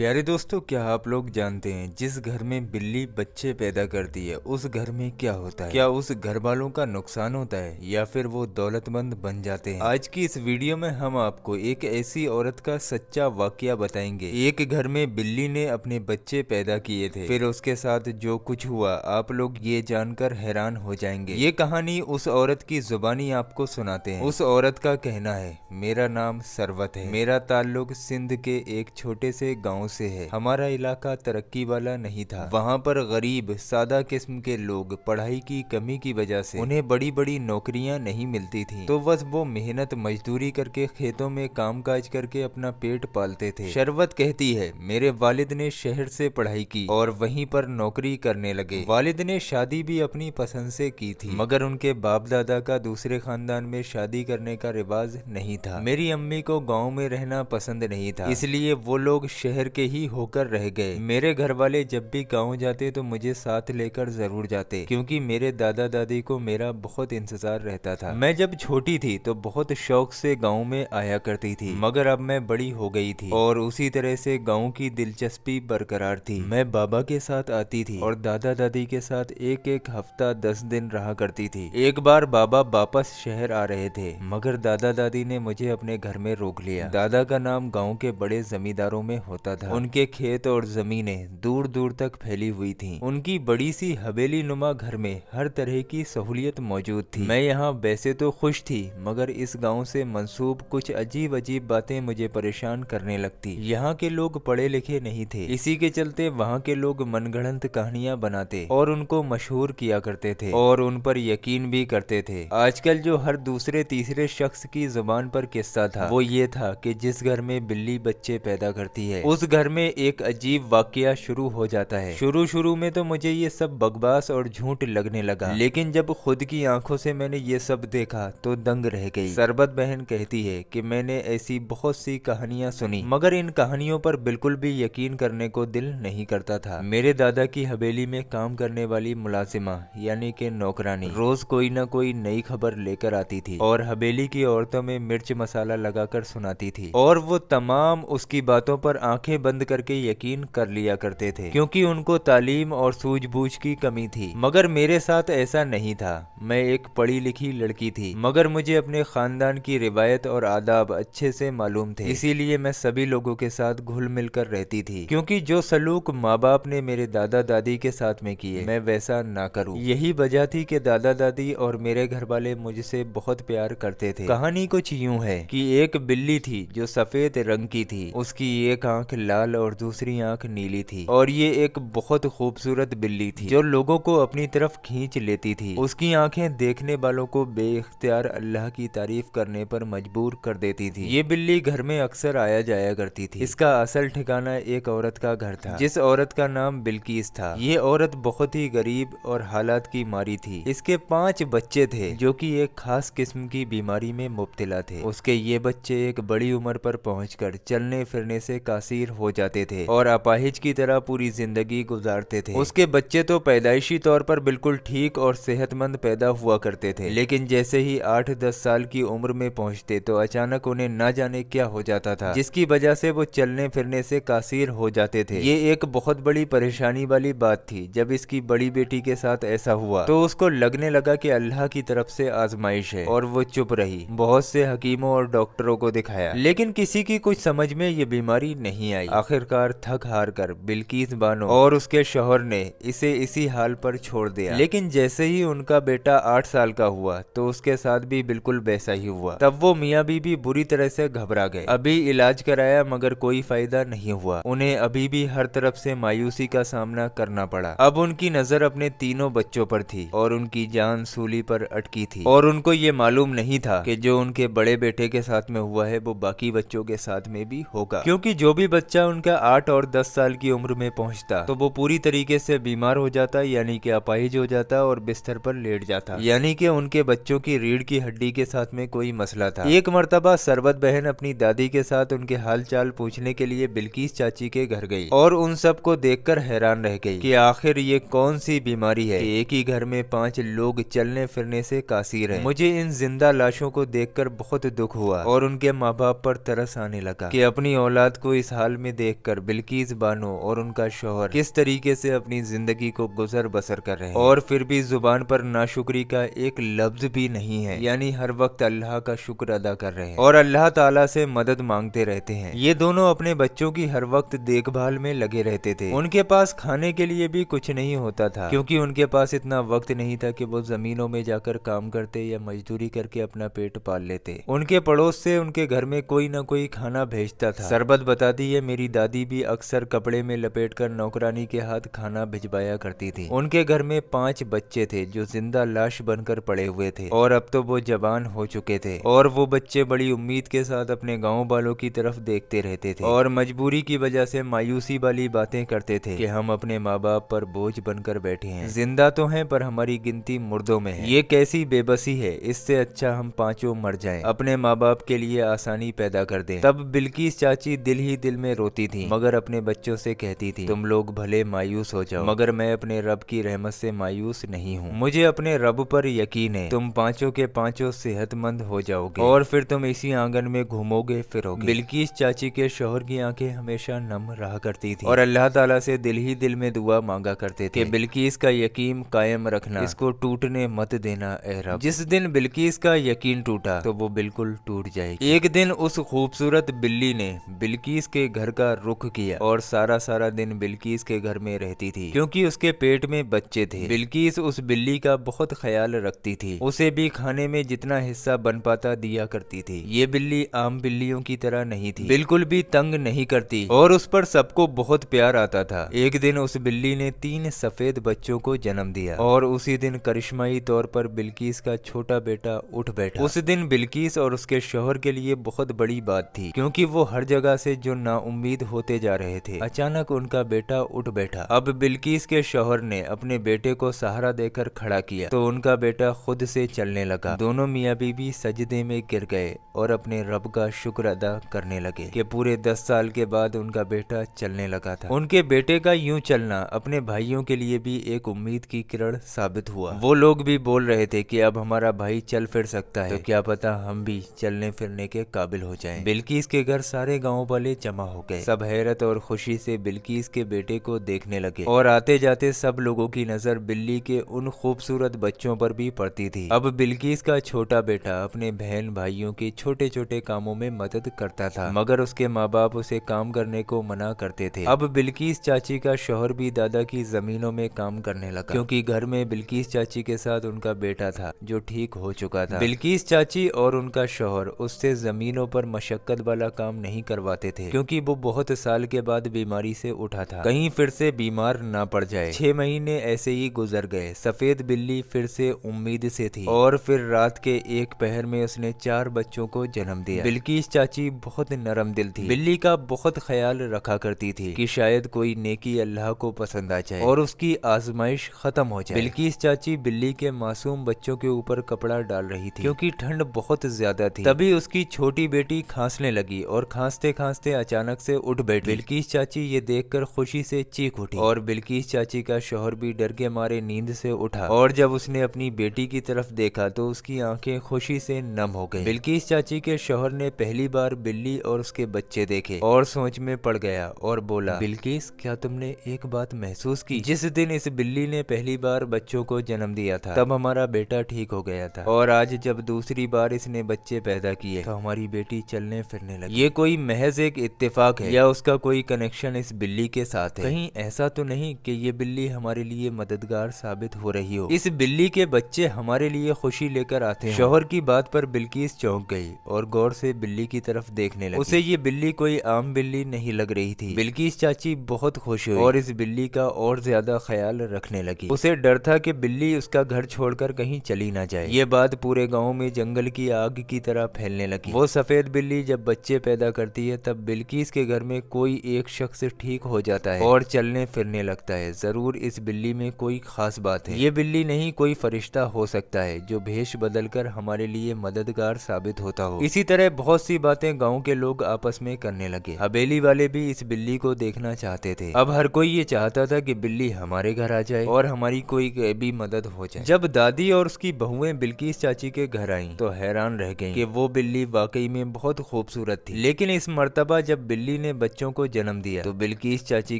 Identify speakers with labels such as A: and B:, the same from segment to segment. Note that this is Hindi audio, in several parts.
A: प्यारे दोस्तों, क्या आप लोग जानते हैं जिस घर में बिल्ली बच्चे पैदा करती है उस घर में क्या होता है? क्या उस घर वालों का नुकसान होता है या फिर वो दौलतमंद बन जाते हैं? आज की इस वीडियो में हम आपको एक ऐसी औरत का सच्चा वाकया बताएंगे। एक घर में बिल्ली ने अपने बच्चे पैदा किए थे, फिर उसके साथ जो कुछ हुआ आप लोग ये जानकर हैरान हो जाएंगे। ये कहानी उस औरत की जुबानी आपको सुनाते हैं। उस औरत का कहना है, मेरा नाम सरवत है, मेरा ताल्लुक सिंध के एक छोटे से गांव से है। हमारा इलाका तरक्की वाला नहीं था। वहाँ पर गरीब सादा किस्म के लोग पढ़ाई की कमी की वजह से उन्हें बड़ी बड़ी नौकरियां नहीं मिलती थी, तो बस वो मेहनत मजदूरी करके खेतों में कामकाज करके अपना पेट पालते थे। शरवत कहती है, मेरे वालिद ने शहर से पढ़ाई की और वहीं पर नौकरी करने लगे। वालिद ने शादी भी अपनी पसंद से की थी, मगर उनके बाप दादा का दूसरे खानदान में शादी करने का रिवाज नहीं था। मेरी अम्मी को गाँव में रहना पसंद नहीं था, इसलिए वो लोग शहर के ही होकर रह गए। मेरे घर वाले जब भी गाँव जाते तो मुझे साथ लेकर जरूर जाते, क्योंकि मेरे दादा दादी को मेरा बहुत इंतजार रहता था। मैं जब छोटी थी तो बहुत शौक से गाँव में आया करती थी, मगर अब मैं बड़ी हो गई थी और उसी तरह से गाँव की दिलचस्पी बरकरार थी। मैं बाबा के साथ आती थी और दादा दादी के साथ एक एक हफ्ता 10 दिन रहा करती थी। एक बार बाबा वापस शहर आ रहे थे, मगर दादा दादी ने मुझे अपने घर में रोक लिया। दादा का नाम गाँव के बड़े जमींदारों में होता था। उनके खेत और जमीनें दूर दूर तक फैली हुई थीं। उनकी बड़ी सी हवेली नुमा घर में हर तरह की सहूलियत मौजूद थी। मैं यहाँ वैसे तो खुश थी, मगर इस गांव से मंसूब कुछ अजीब अजीब बातें मुझे परेशान करने लगती। यहाँ के लोग पढ़े लिखे नहीं थे, इसी के चलते वहाँ के लोग मनगढ़ंत कहानियाँ बनाते और उनको मशहूर किया करते थे और उन पर यकीन भी करते थे। आजकल जो हर दूसरे तीसरे शख्स की जुबान पर किस्सा था वो ये था कि जिस घर में बिल्ली बच्चे पैदा करती है उस घर में एक अजीब वाकया शुरू हो जाता है। शुरू में तो मुझे ये सब बकवास और झूठ लगने लगा, लेकिन जब खुद की आंखों से मैंने ये सब देखा तो दंग रह गई। सरबत बहन कहती है कि मैंने ऐसी बहुत सी कहानियां सुनी, मगर इन कहानियों पर बिल्कुल भी यकीन करने को दिल नहीं करता था। मेरे दादा की हवेली में काम करने वाली मुलाजिमा यानी कि नौकरानी रोज कोई न कोई नई खबर लेकर आती थी और हवेली की औरतों में मिर्च मसाला लगाकर सुनाती थी, और वो तमाम उसकी बातों पर आंखें बंद करके यकीन कर लिया करते थे, क्योंकि उनको तालीम और सूझबूझ की कमी थी। मगर मेरे साथ ऐसा नहीं था। मैं एक पढ़ी लिखी लड़की थी, मगर मुझे अपने खानदान की रिवायत और आदाब अच्छे से मालूम थे, इसीलिए मैं सभी लोगों के साथ घुल मिल कर रहती थी, क्योंकि जो सलूक माँ बाप ने मेरे दादा दादी के साथ में किए मैं वैसा ना करूं। यही वजह थी कि दादा दादी और मेरे घर वाले मुझसे बहुत प्यार करते थे। कहानी कुछ यूं है कि एक बिल्ली थी जो सफेद रंग की थी। उसकी एक आंख लाल और दूसरी आंख नीली थी, और ये एक बहुत खूबसूरत बिल्ली थी जो लोगों को अपनी तरफ खींच लेती थी। उसकी आंखें देखने वालों को बेइख्तियार अल्लाह की तारीफ करने पर मजबूर कर देती थी। ये बिल्ली घर में अक्सर आया जाया करती थी। इसका असल ठिकाना एक औरत का घर था, जिस औरत का नाम बिल्किस था। ये औरत बहुत ही गरीब और हालात की मारी थी। इसके 5 बच्चे थे जो कि एक खास किस्म की बीमारी में मुब्तला थे। उसके ये बच्चे एक बड़ी उम्र पर पहुंचकर चलने फिरने से कासिर हो जाते थे और अपाहिज की तरह पूरी जिंदगी गुजारते थे। उसके बच्चे तो पैदाइशी तौर पर बिल्कुल ठीक और सेहतमंद पैदा हुआ करते थे, लेकिन जैसे ही 8-10 साल की उम्र में पहुंचते तो अचानक उन्हें न जाने क्या हो जाता था, जिसकी वजह से वो चलने फिरने से कासिर हो जाते थे। ये एक बहुत बड़ी परेशानी वाली बात थी। जब इसकी बड़ी बेटी के साथ ऐसा हुआ तो उसको लगने लगा कि अल्लाह की तरफ से आजमाइश है, और वो चुप रही। बहुत से हकीमों और डॉक्टरों को दिखाया, लेकिन किसी की कुछ समझ में ये बीमारी नहीं आई। आखिरकार थक हार कर बिल्किस बानो और उसके शौहर ने इसे इसी हाल पर छोड़ दिया। लेकिन जैसे ही उनका बेटा 8 साल का हुआ तो उसके साथ भी बिल्कुल वैसा ही हुआ। तब वो मियाँ बीबी बुरी तरह से घबरा गए। अभी इलाज कराया मगर कोई फायदा नहीं हुआ। उन्हें अभी भी हर तरफ से मायूसी का सामना करना पड़ा। अब उनकी नजर अपने तीनों बच्चों पर थी और उनकी जान सूली पर अटकी थी, और उनको ये मालूम नहीं था कि जो उनके बड़े बेटे के साथ में हुआ है वो बाकी बच्चों के साथ में भी होगा, क्योंकि जो भी बच्चा उनका 8 और 10 साल की उम्र में पहुंचता तो वो पूरी तरीके से बीमार हो जाता, यानी कि अपाहिज हो जाता और बिस्तर पर लेट जाता, यानी कि उनके बच्चों की रीढ़ की हड्डी के साथ में कोई मसला था। एक मर्तबा सरबत बहन अपनी दादी के साथ उनके हाल चाल पूछने के लिए बिल्किस चाची के घर गई और उन सबको देखकर हैरान रह गई कि आखिर ये कौन सी बीमारी है कि एक ही घर में 5 लोग चलने फिरने से कासिर हैं। मुझे इन जिंदा लाशों को देखकर बहुत दुख हुआ और उनके माँ बाप पर तरस आने लगा कि अपनी औलाद को इस हाल में में देखकर बिल्किस बानो और उनका शौहर किस तरीके से अपनी जिंदगी को गुजर बसर कर रहे हैं और फिर भी जुबान पर नाशुक्री का एक लफ्ज भी नहीं है, यानी हर वक्त अल्लाह का शुक्र अदा कर रहे हैं और अल्लाह ताला से मदद मांगते रहते हैं। ये दोनों अपने बच्चों की हर वक्त देखभाल में लगे रहते थे। उनके पास खाने के लिए भी कुछ नहीं होता था क्योंकि उनके पास इतना वक्त नहीं था कि वो जमीनों में जाकर काम करते या मजदूरी करके अपना पेट पाल लेते। उनके पड़ोस से उनके घर में कोई न कोई खाना भेजता था। सरबत बताती है मेरी दादी भी अक्सर कपड़े में लपेटकर नौकरानी के हाथ खाना भिजवाया करती थी। उनके घर में 5 बच्चे थे जो जिंदा लाश बनकर पड़े हुए थे और अब तो वो जवान हो चुके थे और वो बच्चे बड़ी उम्मीद के साथ अपने गाँव वालों की तरफ देखते रहते थे और मजबूरी की वजह से मायूसी वाली बातें करते थे कि हम अपने माँ बाप पर बोझ बनकर बैठे हैं, जिंदा तो हैं पर हमारी गिनती मुर्दों में है। ये कैसी बेबसी है, इससे अच्छा हम पांचों मर जाएं, अपने माँ बाप के लिए आसानी पैदा कर दें। तब बिल्किस चाची दिल ही दिल में रोती थी मगर अपने बच्चों से कहती थी तुम लोग भले मायूस हो जाओ मगर मैं अपने रब की रहमत से मायूस नहीं हूँ। मुझे अपने रब पर यकीन है, तुम पांचों के पांचों सेहतमंद हो जाओगे और फिर तुम इसी आंगन में घूमोगे फिरोगे। बिल्किस चाची के शौहर की आंखें हमेशा नम रहा करती थी और अल्लाह ताला से दिल ही दिल में दुआ मांगा करते थे कि बिल्किस का यकीन कायम रखना, इसको टूटने मत देना ए रब। जिस दिन बिल्किस का यकीन टूटा तो वो बिल्कुल टूट जाएगी। एक दिन उस खूबसूरत बिल्ली ने बिल्किस के घर का रुख किया और सारा दिन बिल्किस के घर में रहती थी क्योंकि उसके पेट में बच्चे थे। बिल्किस उस बिल्ली का बहुत ख्याल रखती थी, उसे भी खाने में जितना हिस्सा बन पाता दिया करती थी। ये बिल्ली आम बिल्लियों की तरह नहीं थी, बिल्कुल भी तंग नहीं करती और उस पर सबको बहुत प्यार आता था। एक दिन उस बिल्ली ने 3 सफेद बच्चों को जन्म दिया और उसी दिन करिश्माई तौर पर बिल्किस का छोटा बेटा उठ बैठा। उस दिन बिल्किस और उसके शौहर के लिए बहुत बड़ी बात थी क्योंकि वो हर जगह से जो नाउम्मीद होते जा रहे थे, अचानक उनका बेटा उठ बैठा। अब बिल्किस के शौहर ने अपने बेटे को सहारा देकर खड़ा किया तो उनका बेटा खुद से चलने लगा। दोनों मियाँ बीबी सजदे में गिर गए और अपने रब का शुक्र अदा करने लगे कि पूरे 10 साल के बाद उनका बेटा चलने लगा था। उनके बेटे का यूं चलना अपने भाइयों के लिए भी एक उम्मीद की किरण साबित हुआ। वो लोग भी बोल रहे थे कि अब हमारा भाई चल फिर सकता है तो क्या पता हम भी चलने फिरने के काबिल हो जाएं। बिल्किस के घर सारे गांव वाले जमा हो गए। सब हैरत और खुशी से बिल्किस के बेटे को देखने लगे और आते जाते सब लोगों की नजर बिल्ली के उन खूबसूरत बच्चों पर भी पड़ती थी। अब बिल्किस का छोटा बेटा अपने बहन भाइयों के छोटे छोटे कामों में मदद करता था मगर उसके माँ बाप उसे काम करने को मना करते थे। अब बिल्किस चाची का शौहर भी दादा की जमीनों में काम करने लगा क्योंकि घर में बिल्किस चाची के साथ उनका बेटा था जो ठीक हो चुका था। बिल्किस चाची और उनका शौहर उससे जमीनों पर मशक्कत वाला काम नहीं करवाते थे क्योंकि वो बहुत साल के बाद बीमारी से उठा था, कहीं फिर से बीमार ना पड़ जाए। 6 महीने ऐसे ही गुजर गए। सफेद बिल्ली फिर से उम्मीद से थी और फिर रात के एक पहर में उसने 4 बच्चों को जन्म दिया। बिल्किस चाची बहुत नरम दिल थी, बिल्ली का बहुत ख्याल रखा करती थी कि शायद कोई नेकी अल्लाह को पसंद आ जाए और उसकी आजमाइश खत्म हो जाए। बिल्किस चाची बिल्ली के मासूम बच्चों के ऊपर कपड़ा डाल रही थी क्योंकि ठंड बहुत ज्यादा थी। तभी उसकी छोटी बेटी खांसने लगी और खांसते खांसते अचानक से उठ बैठी। बिल्किस चाची ये देखकर खुशी से चीख उठी और बिल्किस चाची का शौहर भी डर के मारे नींद से उठा और जब उसने अपनी बेटी की तरफ देखा तो उसकी आंखें खुशी से नम हो गई। बिल्किस चाची के शौहर ने पहली बार बिल्ली और उसके बच्चे देखे और सोच में पड़ गया और बोला बिल्किस क्या तुमने एक बात महसूस की? जिस दिन इस बिल्ली ने पहली बार बच्चों को जन्म दिया था तब हमारा बेटा ठीक हो गया था और आज जब दूसरी बार इसने बच्चे पैदा किए तो हमारी बेटी चलने फिरने लगी। ये कोई महज एक इत्तेफाक है या उसका कोई कनेक्शन इस बिल्ली के साथ है? कहीं ऐसा तो नहीं कि ये बिल्ली हमारे लिए मददगार साबित हो रही हो? इस बिल्ली के बच्चे हमारे लिए खुशी लेकर आते हैं। शौहर की बात पर बिल्किस चौंक गई और गौर से बिल्ली की तरफ देखने लगी। उसे ये बिल्ली कोई आम बिल्ली नहीं लग रही थी। बिल्किस चाची बहुत खुश हुई और इस बिल्ली का और ज्यादा ख्याल रखने लगी। उसे डर था कि बिल्ली उसका घर छोड़कर कहीं चली ना जाए। ये बात पूरे गांव में जंगल की आग की तरह फैलने लगी। वो सफेद बिल्ली जब बच्चे पैदा करती है तब बिल्किस के घर में कोई एक शख्स ठीक हो जाता है और चलने फिरने लगता है। जरूर इस बिल्ली में कोई खास बात है। ये बिल्ली नहीं कोई फरिश्ता हो सकता है जो भेष बदलकर हमारे लिए मददगार साबित होता हो। इसी तरह बहुत सी बातें गाँव के लोग आपस में करने लगे। हवेली वाले भी इस बिल्ली को देखना चाहते थे। अब हर कोई ये चाहता था कि बिल्ली हमारे घर आ जाए और हमारी कोई भी मदद हो जाए। जब दादी और उसकी बहुएं बिल्किस चाची के घर आईं तो हैरान रह गईं कि वो बिल्ली वाकई में बहुत खूबसूरत थी। लेकिन इस मर्तबा जब बिल्ली बिल्ली ने बच्चों को जन्म दिया तो बिल्किस चाची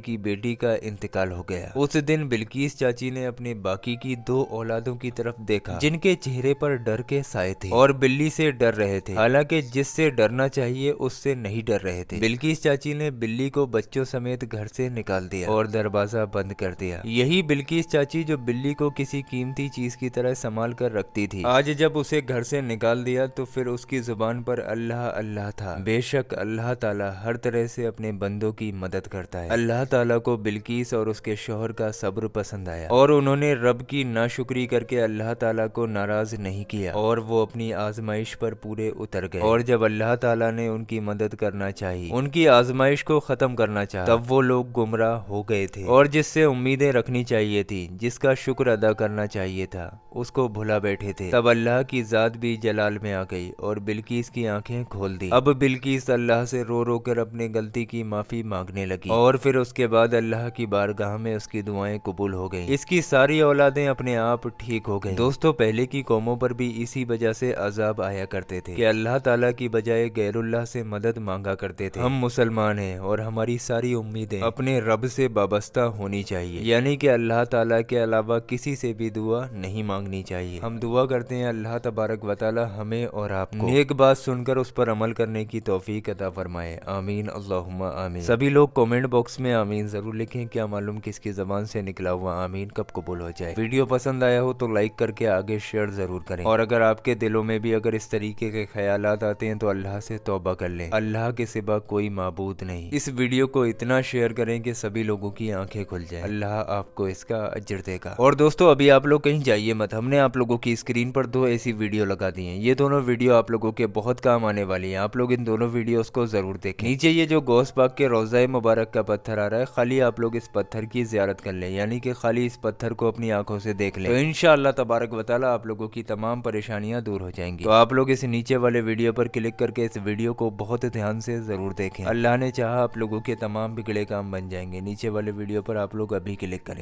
A: की बेटी का इंतकाल हो गया। उस दिन बिल्किस चाची ने अपनी बाकी की 2 औलादों की तरफ देखा जिनके चेहरे पर डर के साए थे और बिल्ली से डर रहे थे, हालांकि जिससे डरना चाहिए उससे नहीं डर रहे थे। बिल्किस चाची ने बिल्ली को बच्चों समेत घर से निकाल दिया और दरवाजा बंद कर दिया। यही बिल्किस चाची जो बिल्ली को किसी कीमती चीज की तरह संभाल कर रखती थी, आज जब उसे घर से निकाल दिया तो फिर उसकी जुबान पर अल्लाह अल्लाह था। बेशक अल्लाह ताला हर तरह से अपने बंदों की मदद करता है। अल्लाह ताला को बिल्किस और उसके शौहर का सब्र पसंद आया और उन्होंने रब की नाशुक्री करके अल्लाह ताला को नाराज नहीं किया और वो अपनी आजमाइश पर पूरे उतर गए। और जब अल्लाह ताला ने उनकी मदद करना चाहिए, उनकी आजमाइश को खत्म करना चाहा, तब वो लोग गुमराह हो गए थे और जिससे उम्मीदें रखनी चाहिए थी, जिसका शुक्र अदा करना चाहिए था, उसको भुला बैठे थे। तब अल्लाह की जात भी जलाल में आ गई और बिल्किस की आंखें खोल दी। अब बिल्किस अल्लाह से रो रो कर अपनी गलती की माफी मांगने लगी और फिर उसके बाद अल्लाह की बारगाह में उसकी दुआएं कबूल हो गईं। इसकी सारी औलादें अपने आप ठीक हो गईं। दोस्तों, पहले की कौमों पर भी इसी वजह से अजाब आया करते थे कि अल्लाह ताला की बजाय गैरुल्लाह से मदद मांगा करते थे। हम मुसलमान हैं और हमारी सारी उम्मीदें अपने रब से वाबस्ता होनी चाहिए, यानी कि अल्लाह ताला के अलावा किसी से भी दुआ नहीं मांगनी चाहिए। हम दुआ करते हैं अल्लाह तबारक व तआला हमें और आपको नेक बात सुनकर उस पर अमल करने की तौफीक अता फरमाए। आमीन अल्लाहुम्मा आमीन। सभी लोग कमेंट बॉक्स में आमीन जरूर लिखें, क्या मालूम किसकी जबान से निकला हुआ आमीन कब कबूल हो जाए। वीडियो पसंद आया हो तो लाइक करके आगे शेयर जरूर करें और अगर आपके दिलों में भी अगर इस तरीके के ख्यालात आते हैं तो अल्लाह से तौबा कर लें। अल्लाह के सिवा कोई माबूद नहीं। इस वीडियो को इतना शेयर करें कि सभी लोगों की आंखें खुल जाए। अल्लाह आपको इसका अजर देगा। और दोस्तों, अभी आप लोग कहीं जाइए मत, हमने आप लोगों की स्क्रीन पर 2 ऐसी वीडियो लगा दी हैं। ये दोनों वीडियो आप लोगों के बहुत काम आने वाली हैं। आप लोग इन दोनों वीडियोस को जरूर देखें। नीचे ये जो गौस पाक के रोज़ा मुबारक का पत्थर आ रहा है, खाली आप लोग इस पत्थर की ज़ियारत कर लें, यानी कि खाली इस पत्थर को अपनी आंखों से देख लें, तो इंशाअल्लाह तबारक व तआला आप लोगों की तमाम परेशानियां दूर हो जाएंगी। तो आप लोग इस नीचे वाले वीडियो पर क्लिक करके इस वीडियो को बहुत ध्यान से जरूर देखें। अल्लाह ने चाहा आप लोगों के तमाम बिगड़े काम बन जाएंगे। नीचे वाले वीडियो पर आप लोग अभी क्लिक करें।